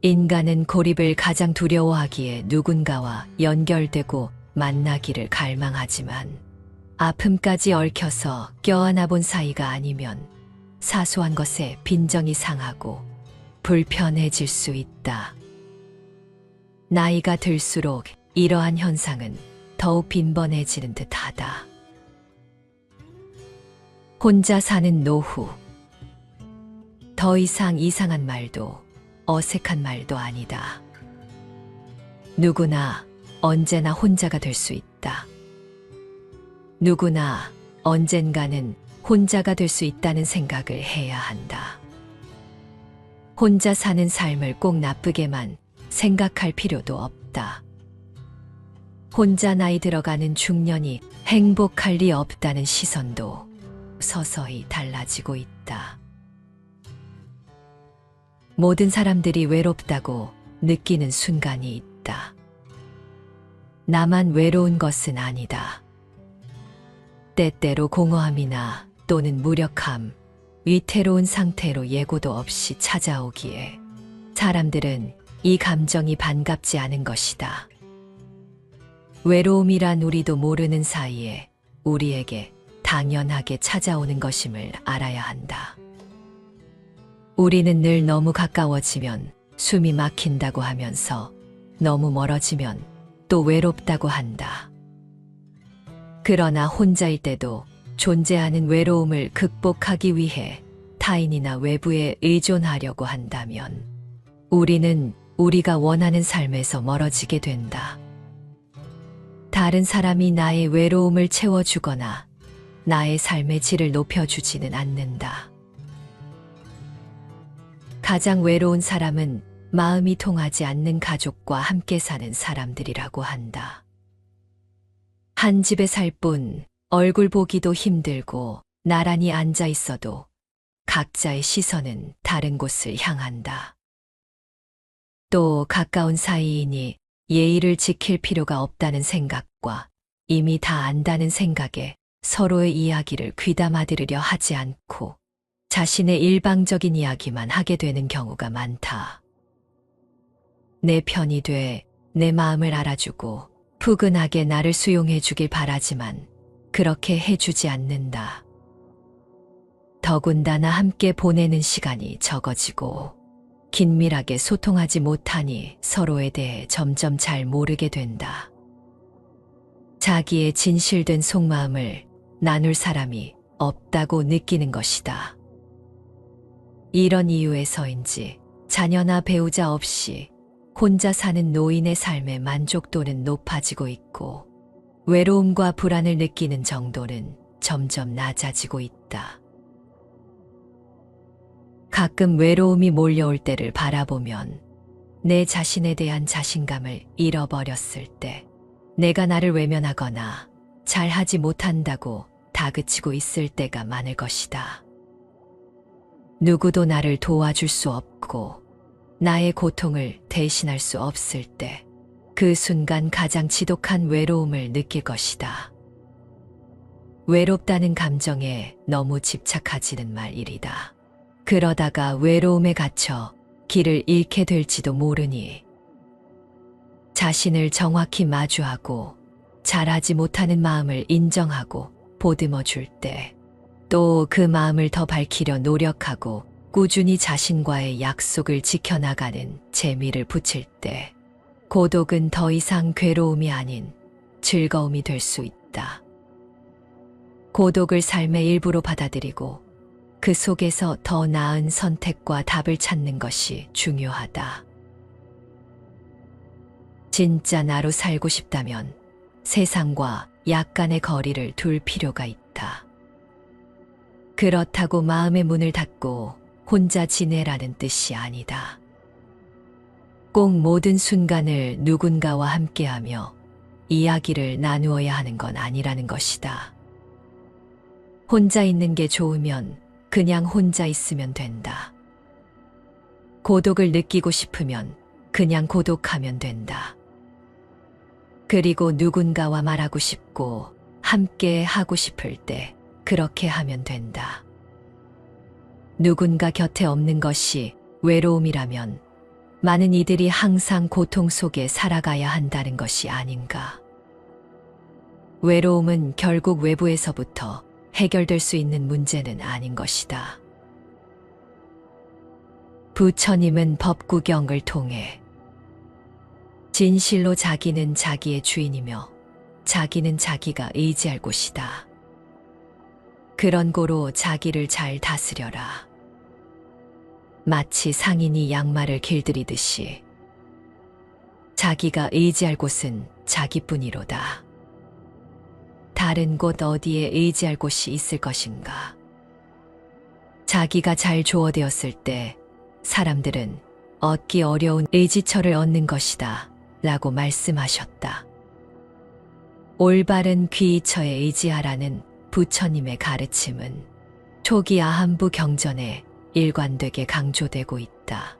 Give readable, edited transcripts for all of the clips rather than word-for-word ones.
인간은 고립을 가장 두려워하기에 누군가와 연결되고 만나기를 갈망하지만 아픔까지 얽혀서 껴안아 본 사이가 아니면 사소한 것에 빈정이 상하고 불편해질 수 있다. 나이가 들수록 이러한 현상은 더욱 빈번해지는 듯하다. 혼자 사는 노후. 더 이상 이상한 말도 어색한 말도 아니다. 누구나 언제나 혼자가 될 수 있다. 누구나 언젠가는 혼자가 될 수 있다는 생각을 해야 한다. 혼자 사는 삶을 꼭 나쁘게만 생각할 필요도 없다. 혼자 나이 들어가는 중년이 행복할 리 없다는 시선도 서서히 달라지고 있다. 모든 사람들이 외롭다고 느끼는 순간이 있다. 나만 외로운 것은 아니다. 때때로 공허함이나 또는 무력함, 위태로운 상태로 예고도 없이 찾아오기에 사람들은 이 감정이 반갑지 않은 것이다. 외로움이란 우리도 모르는 사이에 우리에게 당연하게 찾아오는 것임을 알아야 한다. 우리는 늘 너무 가까워지면 숨이 막힌다고 하면서 너무 멀어지면 또 외롭다고 한다. 그러나 혼자일 때도 존재하는 외로움을 극복하기 위해 타인이나 외부에 의존하려고 한다면 우리는 우리가 원하는 삶에서 멀어지게 된다. 다른 사람이 나의 외로움을 채워주거나 나의 삶의 질을 높여주지는 않는다. 가장 외로운 사람은 마음이 통하지 않는 가족과 함께 사는 사람들이라고 한다. 한 집에 살 뿐 얼굴 보기도 힘들고 나란히 앉아 있어도 각자의 시선은 다른 곳을 향한다. 또 가까운 사이이니 예의를 지킬 필요가 없다는 생각과 이미 다 안다는 생각에 서로의 이야기를 귀담아 들으려 하지 않고 자신의 일방적인 이야기만 하게 되는 경우가 많다. 내 편이 돼 내 마음을 알아주고 푸근하게 나를 수용해 주길 바라지만 그렇게 해주지 않는다. 더군다나 함께 보내는 시간이 적어지고 긴밀하게 소통하지 못하니 서로에 대해 점점 잘 모르게 된다. 자기의 진실된 속마음을 나눌 사람이 없다고 느끼는 것이다. 이런 이유에서인지 자녀나 배우자 없이 혼자 사는 노인의 삶의 만족도는 높아지고 있고 외로움과 불안을 느끼는 정도는 점점 낮아지고 있다. 가끔 외로움이 몰려올 때를 바라보면 내 자신에 대한 자신감을 잃어버렸을 때 내가 나를 외면하거나 잘하지 못한다고 다그치고 있을 때가 많을 것이다. 누구도 나를 도와줄 수 없고 나의 고통을 대신할 수 없을 때 그 순간 가장 지독한 외로움을 느낄 것이다. 외롭다는 감정에 너무 집착하지는 말이리다. 그러다가 외로움에 갇혀 길을 잃게 될지도 모르니 자신을 정확히 마주하고 잘하지 못하는 마음을 인정하고 보듬어 줄 때 또 그 마음을 더 밝히려 노력하고 꾸준히 자신과의 약속을 지켜나가는 재미를 붙일 때 고독은 더 이상 괴로움이 아닌 즐거움이 될 수 있다. 고독을 삶의 일부로 받아들이고 그 속에서 더 나은 선택과 답을 찾는 것이 중요하다. 진짜 나로 살고 싶다면 세상과 약간의 거리를 둘 필요가 있다. 그렇다고 마음의 문을 닫고 혼자 지내라는 뜻이 아니다. 꼭 모든 순간을 누군가와 함께하며 이야기를 나누어야 하는 건 아니라는 것이다. 혼자 있는 게 좋으면 그냥 혼자 있으면 된다. 고독을 느끼고 싶으면 그냥 고독하면 된다. 그리고 누군가와 말하고 싶고 함께 하고 싶을 때 그렇게 하면 된다. 누군가 곁에 없는 것이 외로움이라면 많은 이들이 항상 고통 속에 살아가야 한다는 것이 아닌가. 외로움은 결국 외부에서부터 해결될 수 있는 문제는 아닌 것이다. 부처님은 법구경을 통해 진실로 자기는 자기의 주인이며 자기는 자기가 의지할 곳이다. 그런 고로 자기를 잘 다스려라. 마치 상인이 양말을 길들이듯이 자기가 의지할 곳은 자기뿐이로다. 다른 곳 어디에 의지할 곳이 있을 것인가? 자기가 잘 조어되었을 때 사람들은 얻기 어려운 의지처를 얻는 것이다 라고 말씀하셨다. 올바른 귀의처에 의지하라는 부처님의 가르침은 초기 아한부 경전에 일관되게 강조되고 있다.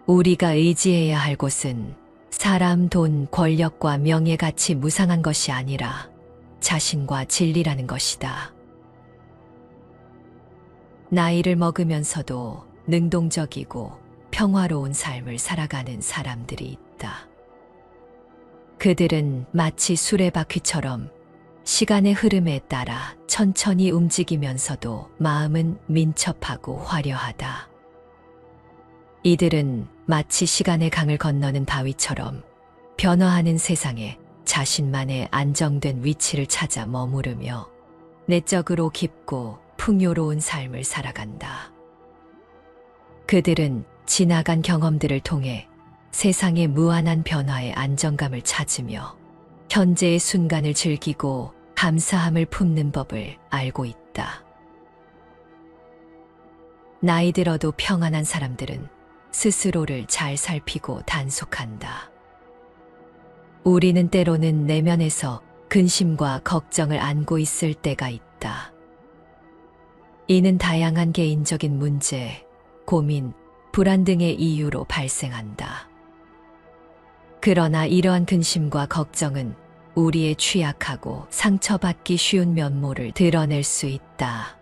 우리가 의지해야 할 곳은 사람, 돈, 권력과 명예같이 무상한 것이 아니라 자신과 진리라는 것이다. 나이를 먹으면서도 능동적이고 평화로운 삶을 살아가는 사람들이 있다. 그들은 마치 수레바퀴처럼 시간의 흐름에 따라 천천히 움직이면서도 마음은 민첩하고 화려하다. 이들은 마치 시간의 강을 건너는 바위처럼 변화하는 세상에 자신만의 안정된 위치를 찾아 머무르며 내적으로 깊고 풍요로운 삶을 살아간다. 그들은 지나간 경험들을 통해 세상의 무한한 변화에 안정감을 찾으며 현재의 순간을 즐기고 감사함을 품는 법을 알고 있다. 나이 들어도 평안한 사람들은 스스로를 잘 살피고 단속한다. 우리는 때로는 내면에서 근심과 걱정을 안고 있을 때가 있다. 이는 다양한 개인적인 문제, 고민, 불안 등의 이유로 발생한다. 그러나 이러한 근심과 걱정은 우리의 취약하고 상처받기 쉬운 면모를 드러낼 수 있다.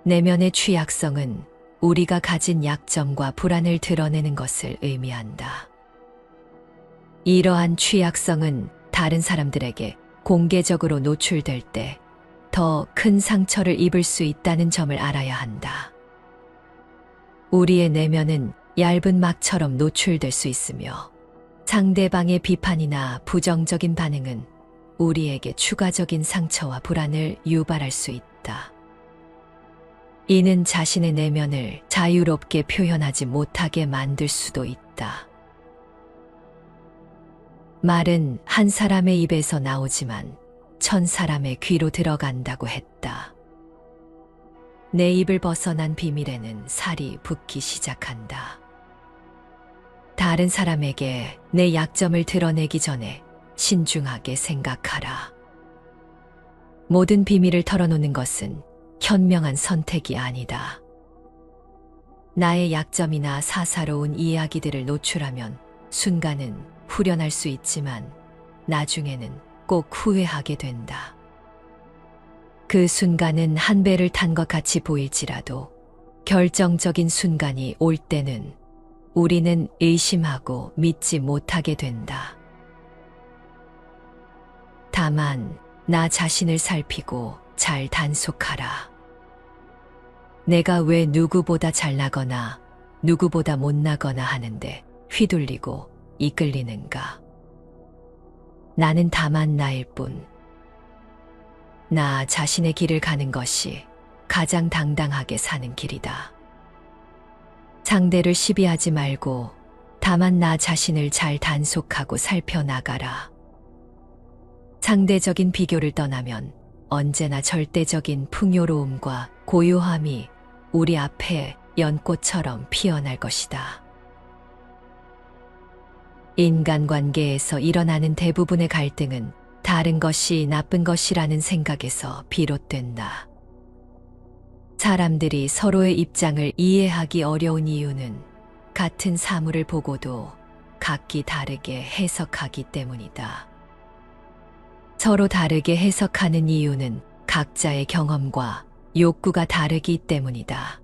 내면의 취약성은 우리가 가진 약점과 불안을 드러내는 것을 의미한다. 이러한 취약성은 다른 사람들에게 공개적으로 노출될 때 더 큰 상처를 입을 수 있다는 점을 알아야 한다. 우리의 내면은 얇은 막처럼 노출될 수 있으며 상대방의 비판이나 부정적인 반응은 우리에게 추가적인 상처와 불안을 유발할 수 있다. 이는 자신의 내면을 자유롭게 표현하지 못하게 만들 수도 있다. 말은 한 사람의 입에서 나오지만 1000사람의 귀로 들어간다고 했다. 내 입을 벗어난 비밀에는 살이 붙기 시작한다. 다른 사람에게 내 약점을 드러내기 전에 신중하게 생각하라. 모든 비밀을 털어놓는 것은 현명한 선택이 아니다. 나의 약점이나 사사로운 이야기들을 노출하면 순간은 후련할 수 있지만 나중에는 꼭 후회하게 된다. 그 순간은 한 배를 탄 것 같이 보일지라도 결정적인 순간이 올 때는 우리는 의심하고 믿지 못하게 된다. 다만 나 자신을 살피고 잘 단속하라. 내가 왜 누구보다 잘나거나 누구보다 못나거나 하는데 휘둘리고 이끌리는가? 나는 다만 나일 뿐. 나 자신의 길을 가는 것이 가장 당당하게 사는 길이다. 상대를 시비하지 말고 다만 나 자신을 잘 단속하고 살펴나가라. 상대적인 비교를 떠나면 언제나 절대적인 풍요로움과 고요함이 우리 앞에 연꽃처럼 피어날 것이다. 인간관계에서 일어나는 대부분의 갈등은 다른 것이 나쁜 것이라는 생각에서 비롯된다. 사람들이 서로의 입장을 이해하기 어려운 이유는 같은 사물을 보고도 각기 다르게 해석하기 때문이다. 서로 다르게 해석하는 이유는 각자의 경험과 욕구가 다르기 때문이다.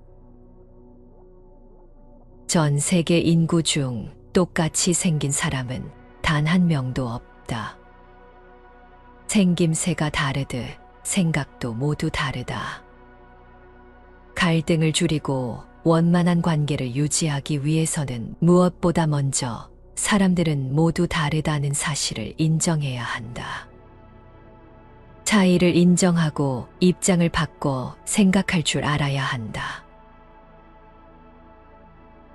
전 세계 인구 중 똑같이 생긴 사람은 단 한 명도 없다. 생김새가 다르듯 생각도 모두 다르다. 갈등을 줄이고 원만한 관계를 유지하기 위해서는 무엇보다 먼저 사람들은 모두 다르다는 사실을 인정해야 한다. 차이를 인정하고 입장을 바꿔 생각할 줄 알아야 한다.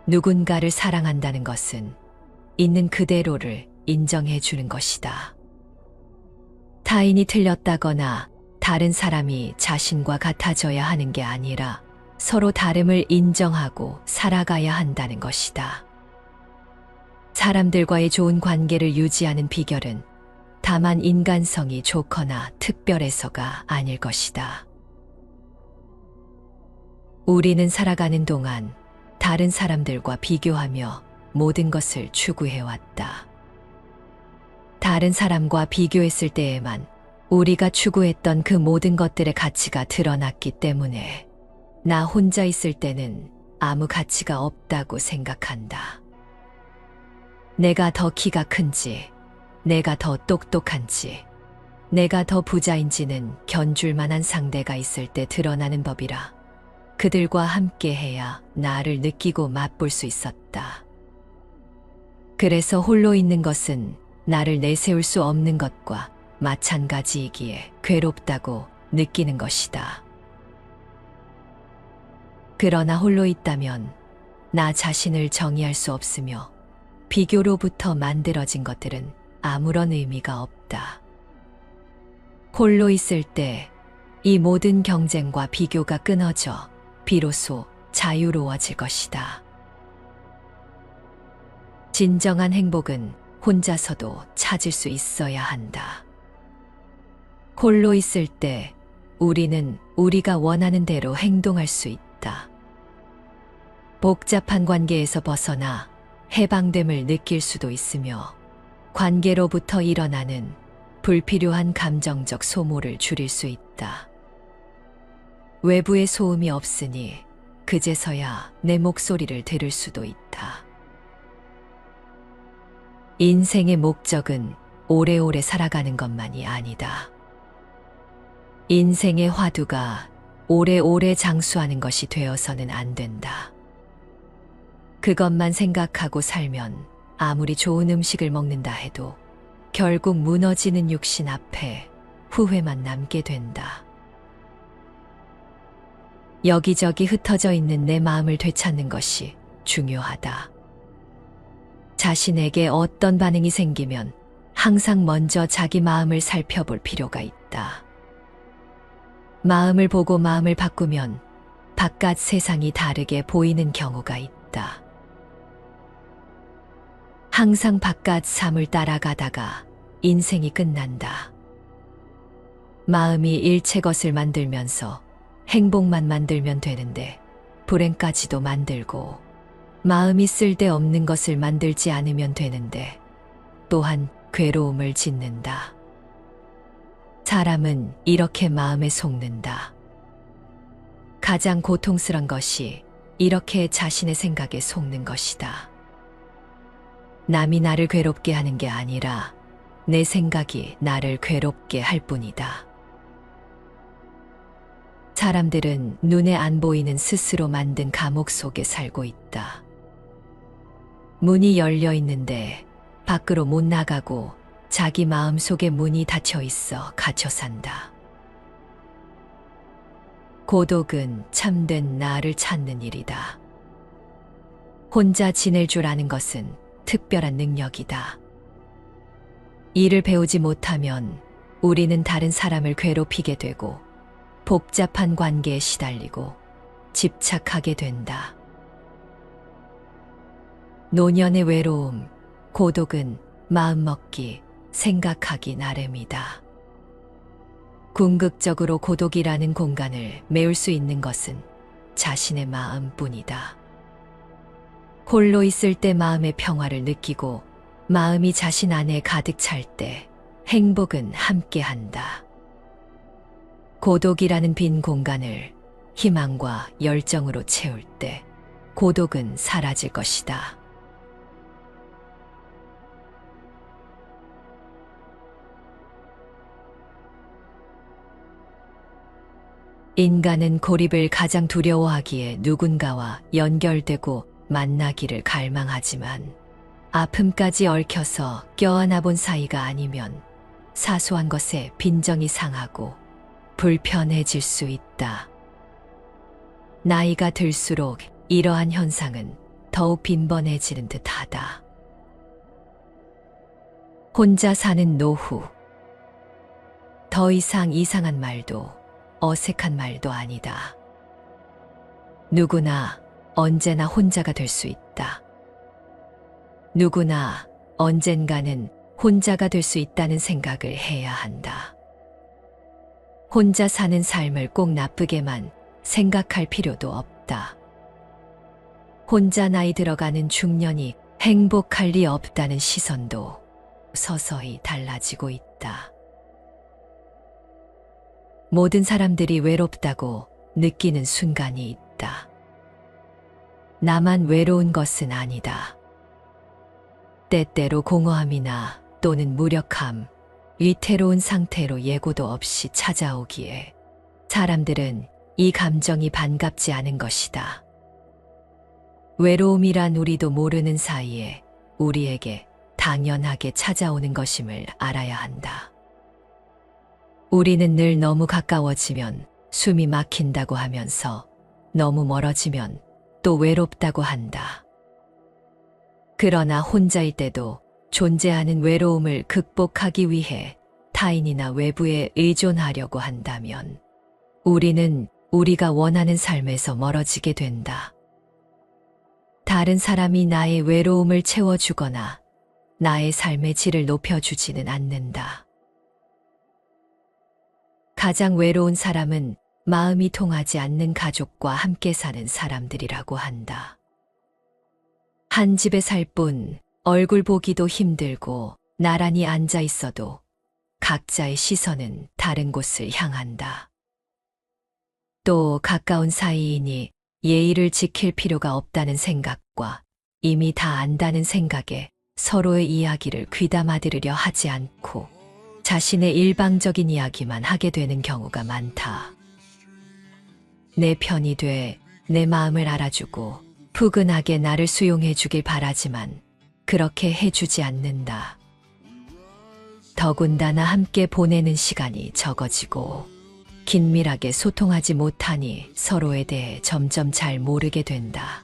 누군가를 사랑한다는 것은 있는 그대로를 인정해 주는 것이다. 타인이 틀렸다거나 다른 사람이 자신과 같아져야 하는 게 아니라 서로 다름을 인정하고 살아가야 한다는 것이다. 사람들과의 좋은 관계를 유지하는 비결은 다만 인간성이 좋거나 특별해서가 아닐 것이다. 우리는 살아가는 동안 다른 사람들과 비교하며 모든 것을 추구해왔다. 다른 사람과 비교했을 때에만 우리가 추구했던 그 모든 것들의 가치가 드러났기 때문에 나 혼자 있을 때는 아무 가치가 없다고 생각한다. 내가 더 키가 큰지, 내가 더 똑똑한지, 내가 더 부자인지는 견줄 만한 상대가 있을 때 드러나는 법이라 그들과 함께 해야 나를 느끼고 맛볼 수 있었다. 그래서 홀로 있는 것은 나를 내세울 수 없는 것과 마찬가지이기에 괴롭다고 느끼는 것이다. 그러나 홀로 있다면 나 자신을 정의할 수 없으며 비교로부터 만들어진 것들은 아무런 의미가 없다. 홀로 있을 때 이 모든 경쟁과 비교가 끊어져 비로소 자유로워질 것이다. 진정한 행복은 혼자서도 찾을 수 있어야 한다. 홀로 있을 때 우리는 우리가 원하는 대로 행동할 수 있다. 복잡한 관계에서 벗어나 해방됨을 느낄 수도 있으며 관계로부터 일어나는 불필요한 감정적 소모를 줄일 수 있다. 외부의 소음이 없으니 그제서야 내 목소리를 들을 수도 있다. 인생의 목적은 오래오래 살아가는 것만이 아니다. 인생의 화두가 오래오래 장수하는 것이 되어서는 안 된다. 그것만 생각하고 살면 아무리 좋은 음식을 먹는다 해도 결국 무너지는 육신 앞에 후회만 남게 된다. 여기저기 흩어져 있는 내 마음을 되찾는 것이 중요하다. 자신에게 어떤 반응이 생기면 항상 먼저 자기 마음을 살펴볼 필요가 있다. 마음을 보고 마음을 바꾸면 바깥 세상이 다르게 보이는 경우가 있다. 항상 바깥 삶을 따라가다가 인생이 끝난다. 마음이 일체 것을 만들면서 행복만 만들면 되는데 불행까지도 만들고 마음이 쓸데없는 것을 만들지 않으면 되는데 또한 괴로움을 짓는다. 사람은 이렇게 마음에 속는다. 가장 고통스런 것이 이렇게 자신의 생각에 속는 것이다. 남이 나를 괴롭게 하는 게 아니라 내 생각이 나를 괴롭게 할 뿐이다. 사람들은 눈에 안 보이는 스스로 만든 감옥 속에 살고 있다. 문이 열려 있는데 밖으로 못 나가고 자기 마음 속에 문이 닫혀 있어 갇혀 산다. 고독은 참된 나를 찾는 일이다. 혼자 지낼 줄 아는 것은 특별한 능력이다. 이를 배우지 못하면 우리는 다른 사람을 괴롭히게 되고 복잡한 관계에 시달리고 집착하게 된다. 노년의 외로움, 고독은 마음먹기, 생각하기 나름이다. 궁극적으로 고독이라는 공간을 메울 수 있는 것은 자신의 마음뿐이다. 홀로 있을 때 마음의 평화를 느끼고 마음이 자신 안에 가득 찰 때 행복은 함께한다. 고독이라는 빈 공간을 희망과 열정으로 채울 때 고독은 사라질 것이다. 인간은 고립을 가장 두려워하기에 누군가와 연결되고 만나기를 갈망하지만 아픔까지 얽혀서 껴안아 본 사이가 아니면 사소한 것에 빈정이 상하고 불편해질 수 있다. 나이가 들수록 이러한 현상은 더욱 빈번해지는 듯하다. 혼자 사는 노후. 더 이상 이상한 말도 어색한 말도 아니다. 누구나 언제나 혼자가 될 수 있다. 누구나 언젠가는 혼자가 될 수 있다는 생각을 해야 한다. 혼자 사는 삶을 꼭 나쁘게만 생각할 필요도 없다. 혼자 나이 들어가는 중년이 행복할 리 없다는 시선도 서서히 달라지고 있다. 모든 사람들이 외롭다고 느끼는 순간이 있다. 나만 외로운 것은 아니다. 때때로 공허함이나 또는 무력함, 위태로운 상태로 예고도 없이 찾아오기에 사람들은 이 감정이 반갑지 않은 것이다. 외로움이란 우리도 모르는 사이에 우리에게 당연하게 찾아오는 것임을 알아야 한다. 우리는 늘 너무 가까워지면 숨이 막힌다고 하면서 너무 멀어지면 또 외롭다고 한다. 그러나 혼자일 때도 존재하는 외로움을 극복하기 위해 타인이나 외부에 의존하려고 한다면 우리는 우리가 원하는 삶에서 멀어지게 된다. 다른 사람이 나의 외로움을 채워주거나 나의 삶의 질을 높여주지는 않는다. 가장 외로운 사람은 마음이 통하지 않는 가족과 함께 사는 사람들이라고 한다. 한 집에 살 뿐 얼굴 보기도 힘들고 나란히 앉아 있어도 각자의 시선은 다른 곳을 향한다. 또 가까운 사이이니 예의를 지킬 필요가 없다는 생각과 이미 다 안다는 생각에 서로의 이야기를 귀담아 들으려 하지 않고 자신의 일방적인 이야기만 하게 되는 경우가 많다. 내 편이 돼 내 마음을 알아주고 푸근하게 나를 수용해 주길 바라지만 그렇게 해주지 않는다. 더군다나 함께 보내는 시간이 적어지고 긴밀하게 소통하지 못하니 서로에 대해 점점 잘 모르게 된다.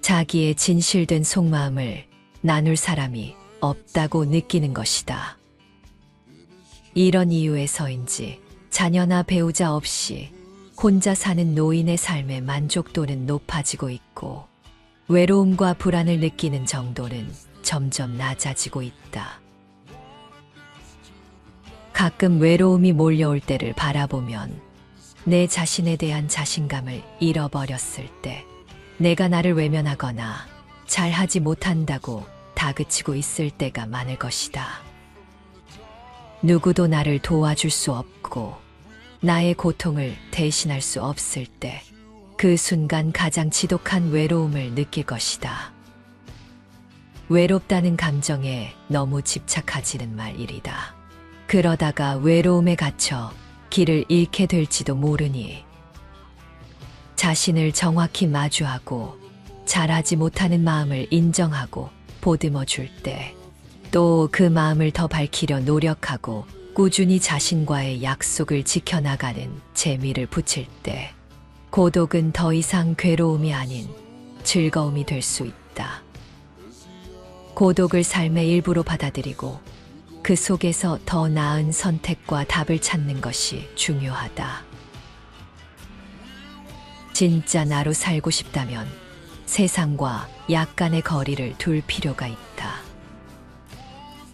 자기의 진실된 속마음을 나눌 사람이 없다고 느끼는 것이다. 이런 이유에서인지 자녀나 배우자 없이 혼자 사는 노인의 삶의 만족도는 높아지고 있고 외로움과 불안을 느끼는 정도는 점점 낮아지고 있다. 가끔 외로움이 몰려올 때를 바라보면 내 자신에 대한 자신감을 잃어버렸을 때 내가 나를 외면하거나 잘하지 못한다고 다그치고 있을 때가 많을 것이다. 누구도 나를 도와줄 수 없고 나의 고통을 대신할 수 없을 때 그 순간 가장 지독한 외로움을 느낄 것이다. 외롭다는 감정에 너무 집착하지는 말이리다. 그러다가 외로움에 갇혀 길을 잃게 될지도 모르니 자신을 정확히 마주하고 잘하지 못하는 마음을 인정하고 보듬어 줄 때 또 그 마음을 더 밝히려 노력하고 꾸준히 자신과의 약속을 지켜나가는 재미를 붙일 때 고독은 더 이상 괴로움이 아닌 즐거움이 될 수 있다. 고독을 삶의 일부로 받아들이고 그 속에서 더 나은 선택과 답을 찾는 것이 중요하다. 진짜 나로 살고 싶다면 세상과 약간의 거리를 둘 필요가 있다.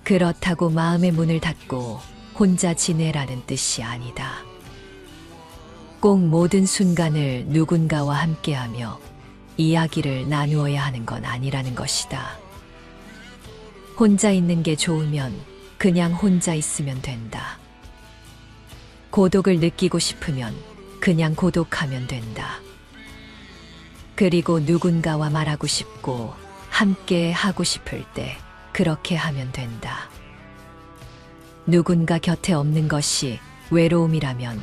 그렇다고 마음의 문을 닫고 혼자 지내라는 뜻이 아니다. 꼭 모든 순간을 누군가와 함께하며 이야기를 나누어야 하는 건 아니라는 것이다. 혼자 있는 게 좋으면 그냥 혼자 있으면 된다. 고독을 느끼고 싶으면 그냥 고독하면 된다. 그리고 누군가와 말하고 싶고 함께 하고 싶을 때 그렇게 하면 된다. 누군가 곁에 없는 것이 외로움이라면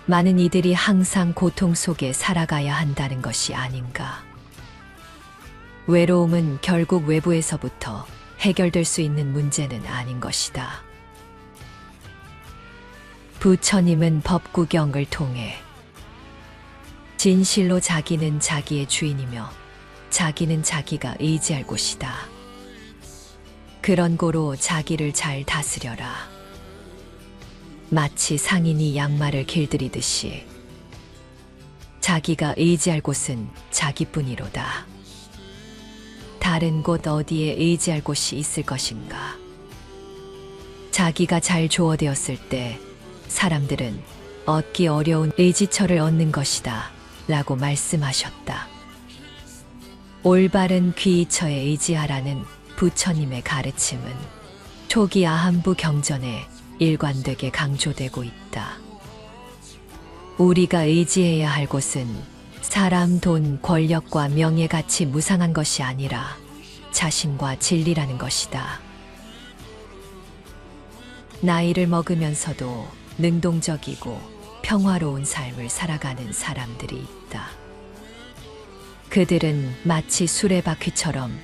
많은 이들이 항상 고통 속에 살아가야 한다는 것이 아닌가. 외로움은 결국 외부에서부터 해결될 수 있는 문제는 아닌 것이다. 부처님은 법구경을 통해 진실로 자기는 자기의 주인이며 자기는 자기가 의지할 곳이다. 그런 고로 자기를 잘 다스려라. 마치 상인이 양말을 길들이듯이 자기가 의지할 곳은 자기뿐이로다. 다른 곳 어디에 의지할 곳이 있을 것인가? 자기가 잘 조어되었을 때 사람들은 얻기 어려운 의지처를 얻는 것이다 라고 말씀하셨다. 올바른 귀의처에 의지하라는 부처님의 가르침은 초기 아한부 경전에 일관되게 강조되고 있다. 우리가 의지해야 할 곳은 사람, 돈, 권력과 명예같이 무상한 것이 아니라 자신과 진리라는 것이다. 나이를 먹으면서도 능동적이고 평화로운 삶을 살아가는 사람들이 있다. 그들은 마치 수레바퀴처럼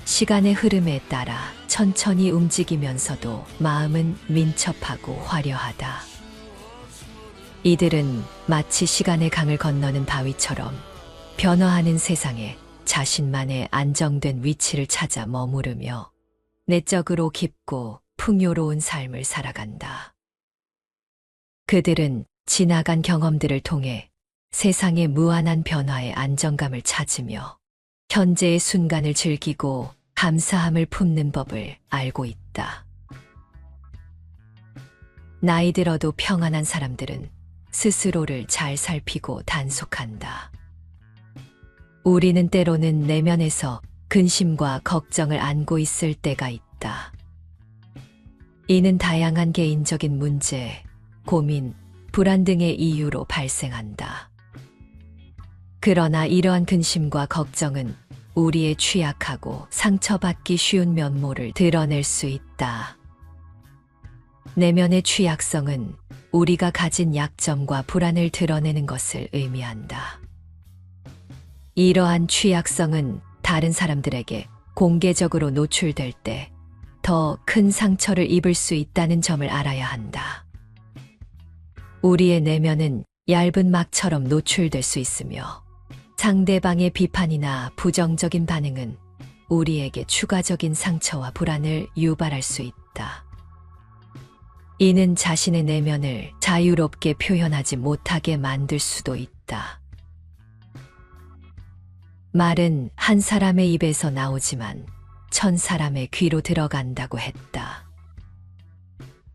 시간의 흐름에 따라 천천히 움직이면서도 마음은 민첩하고 화려하다. 이들은 마치 시간의 강을 건너는 바위처럼 변화하는 세상에 자신만의 안정된 위치를 찾아 머무르며 내적으로 깊고 풍요로운 삶을 살아간다. 그들은 지나간 경험들을 통해 세상의 무한한 변화에 안정감을 찾으며 현재의 순간을 즐기고 감사함을 품는 법을 알고 있다. 나이 들어도 평안한 사람들은 스스로를 잘 살피고 단속한다. 우리는 때로는 내면에서 근심과 걱정을 안고 있을 때가 있다. 이는 다양한 개인적인 문제, 고민, 불안 등의 이유로 발생한다. 그러나 이러한 근심과 걱정은 우리의 취약하고 상처받기 쉬운 면모를 드러낼 수 있다. 내면의 취약성은 우리가 가진 약점과 불안을 드러내는 것을 의미한다. 이러한 취약성은 다른 사람들에게 공개적으로 노출될 때 더 큰 상처를 입을 수 있다는 점을 알아야 한다. 우리의 내면은 얇은 막처럼 노출될 수 있으며 상대방의 비판이나 부정적인 반응은 우리에게 추가적인 상처와 불안을 유발할 수 있다. 이는 자신의 내면을 자유롭게 표현하지 못하게 만들 수도 있다. 말은 한 사람의 입에서 나오지만 1000사람의 귀로 들어간다고 했다.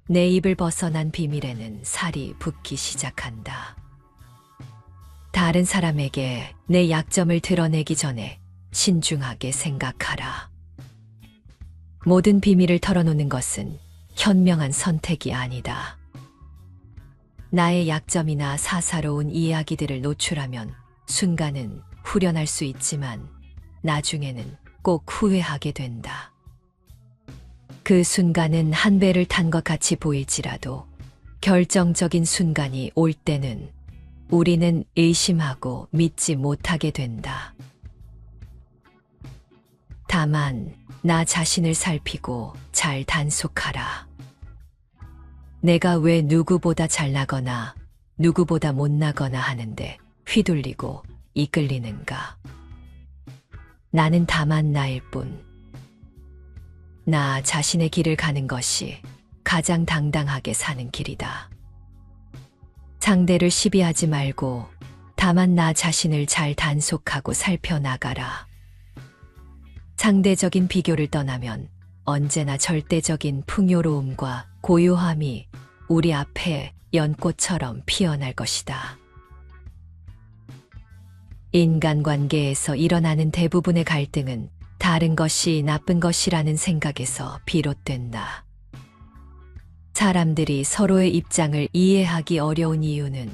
내 입을 벗어난 비밀에는 살이 붙기 시작한다. 다른 사람에게 내 약점을 드러내기 전에 신중하게 생각하라. 모든 비밀을 털어놓는 것은 현명한 선택이 아니다. 나의 약점이나 사사로운 이야기들을 노출하면 순간은 후련할 수 있지만 나중에는 꼭 후회하게 된다. 그 순간은 한 배를 탄 것 같이 보일지라도 결정적인 순간이 올 때는 우리는 의심하고 믿지 못하게 된다. 다만 나 자신을 살피고 잘 단속하라. 내가 왜 누구보다 잘나거나 누구보다 못나거나 하는데 휘둘리고 이끌리는가? 나는 다만 나일 뿐. 나 자신의 길을 가는 것이 가장 당당하게 사는 길이다. 상대를 시비하지 말고 다만 나 자신을 잘 단속하고 살펴나가라. 상대적인 비교를 떠나면 언제나 절대적인 풍요로움과 고요함이 우리 앞에 연꽃처럼 피어날 것이다. 인간관계에서 일어나는 대부분의 갈등은 다른 것이 나쁜 것이라는 생각에서 비롯된다. 사람들이 서로의 입장을 이해하기 어려운 이유는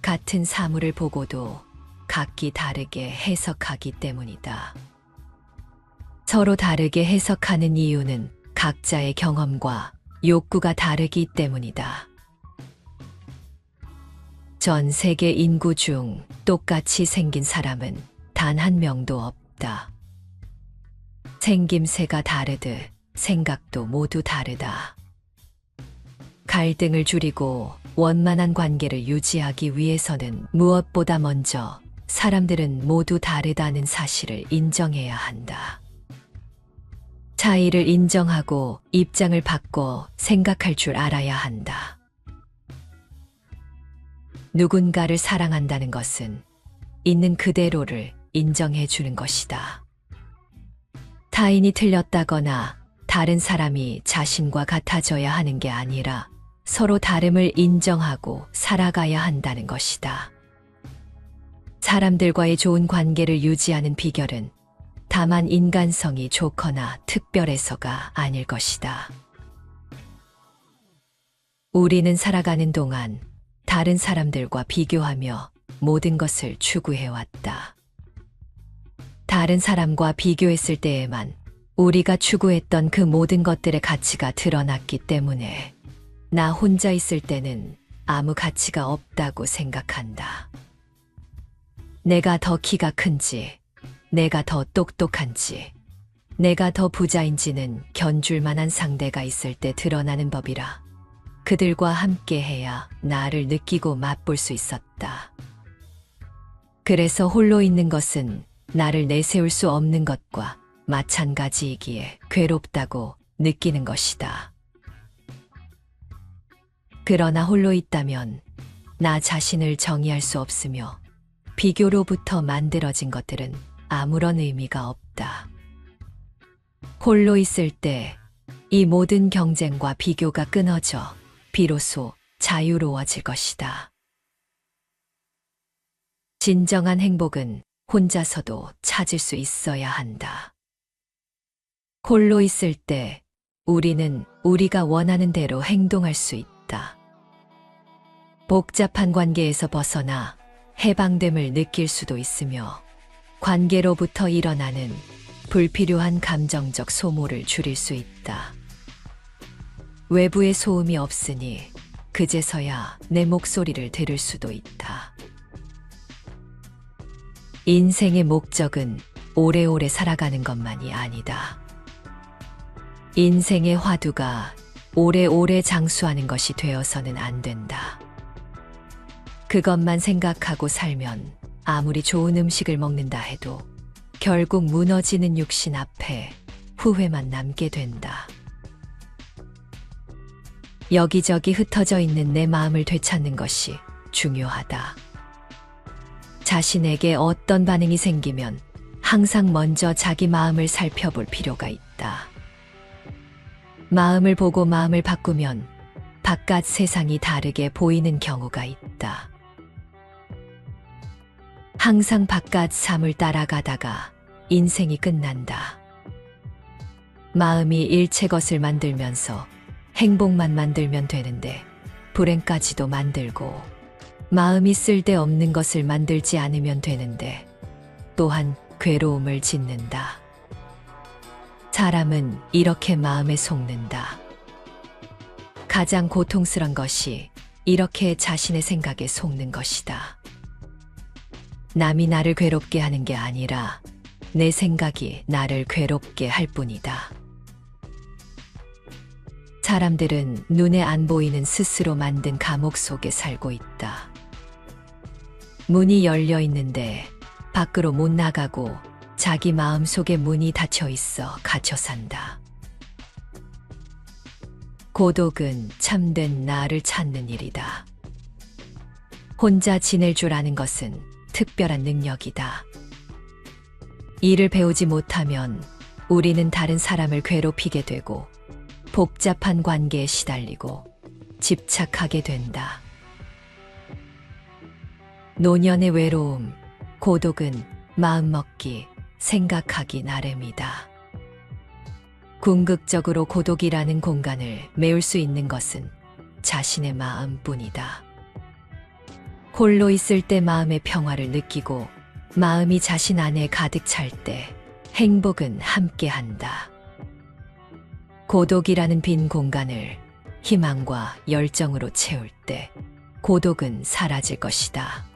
같은 사물을 보고도 각기 다르게 해석하기 때문이다. 서로 다르게 해석하는 이유는 각자의 경험과 욕구가 다르기 때문이다. 전 세계 인구 중 똑같이 생긴 사람은 단 한 명도 없다. 생김새가 다르듯 생각도 모두 다르다. 갈등을 줄이고 원만한 관계를 유지하기 위해서는 무엇보다 먼저 사람들은 모두 다르다는 사실을 인정해야 한다. 차이를 인정하고 입장을 바꿔 생각할 줄 알아야 한다. 누군가를 사랑한다는 것은 있는 그대로를 인정해 주는 것이다. 타인이 틀렸다거나 다른 사람이 자신과 같아져야 하는 게 아니라 서로 다름을 인정하고 살아가야 한다는 것이다. 사람들과의 좋은 관계를 유지하는 비결은 다만 인간성이 좋거나 특별해서가 아닐 것이다. 우리는 살아가는 동안 다른 사람들과 비교하며 모든 것을 추구해왔다. 다른 사람과 비교했을 때에만 우리가 추구했던 그 모든 것들의 가치가 드러났기 때문에 나 혼자 있을 때는 아무 가치가 없다고 생각한다. 내가 더 키가 큰지, 내가 더 똑똑한지, 내가 더 부자인지는 견줄 만한 상대가 있을 때 드러나는 법이라 그들과 함께 해야 나를 느끼고 맛볼 수 있었다. 그래서 홀로 있는 것은 나를 내세울 수 없는 것과 마찬가지이기에 괴롭다고 느끼는 것이다. 그러나 홀로 있다면 나 자신을 정의할 수 없으며 비교로부터 만들어진 것들은 아무런 의미가 없다. 홀로 있을 때 이 모든 경쟁과 비교가 끊어져 비로소 자유로워질 것이다. 진정한 행복은 혼자서도 찾을 수 있어야 한다. 홀로 있을 때 우리는 우리가 원하는 대로 행동할 수 있다. 복잡한 관계에서 벗어나 해방됨을 느낄 수도 있으며 관계로부터 일어나는 불필요한 감정적 소모를 줄일 수 있다. 외부의 소음이 없으니 그제서야 내 목소리를 들을 수도 있다. 인생의 목적은 오래오래 살아가는 것만이 아니다. 인생의 화두가 오래오래 장수하는 것이 되어서는 안 된다. 그것만 생각하고 살면 아무리 좋은 음식을 먹는다 해도 결국 무너지는 육신 앞에 후회만 남게 된다. 여기저기 흩어져 있는 내 마음을 되찾는 것이 중요하다. 자신에게 어떤 반응이 생기면 항상 먼저 자기 마음을 살펴볼 필요가 있다. 마음을 보고 마음을 바꾸면 바깥 세상이 다르게 보이는 경우가 있다. 항상 바깥 삶을 따라가다가 인생이 끝난다. 마음이 일체 것을 만들면서 행복만 만들면 되는데 불행까지도 만들고 마음이 쓸데없는 것을 만들지 않으면 되는데 또한 괴로움을 짓는다. 사람은 이렇게 마음에 속는다. 가장 고통스런 것이 이렇게 자신의 생각에 속는 것이다. 남이 나를 괴롭게 하는 게 아니라 내 생각이 나를 괴롭게 할 뿐이다. 사람들은 눈에 안 보이는 스스로 만든 감옥 속에 살고 있다. 문이 열려 있는데 밖으로 못 나가고 자기 마음 속에 문이 닫혀 있어 갇혀 산다. 고독은 참된 나를 찾는 일이다. 혼자 지낼 줄 아는 것은 특별한 능력이다. 이를 배우지 못하면 우리는 다른 사람을 괴롭히게 되고 복잡한 관계에 시달리고 집착하게 된다. 노년의 외로움, 고독은 마음먹기, 생각하기 나름이다. 궁극적으로 고독이라는 공간을 메울 수 있는 것은 자신의 마음뿐이다. 홀로 있을 때 마음의 평화를 느끼고 마음이 자신 안에 가득 찰 때 행복은 함께한다. 고독이라는 빈 공간을 희망과 열정으로 채울 때 고독은 사라질 것이다.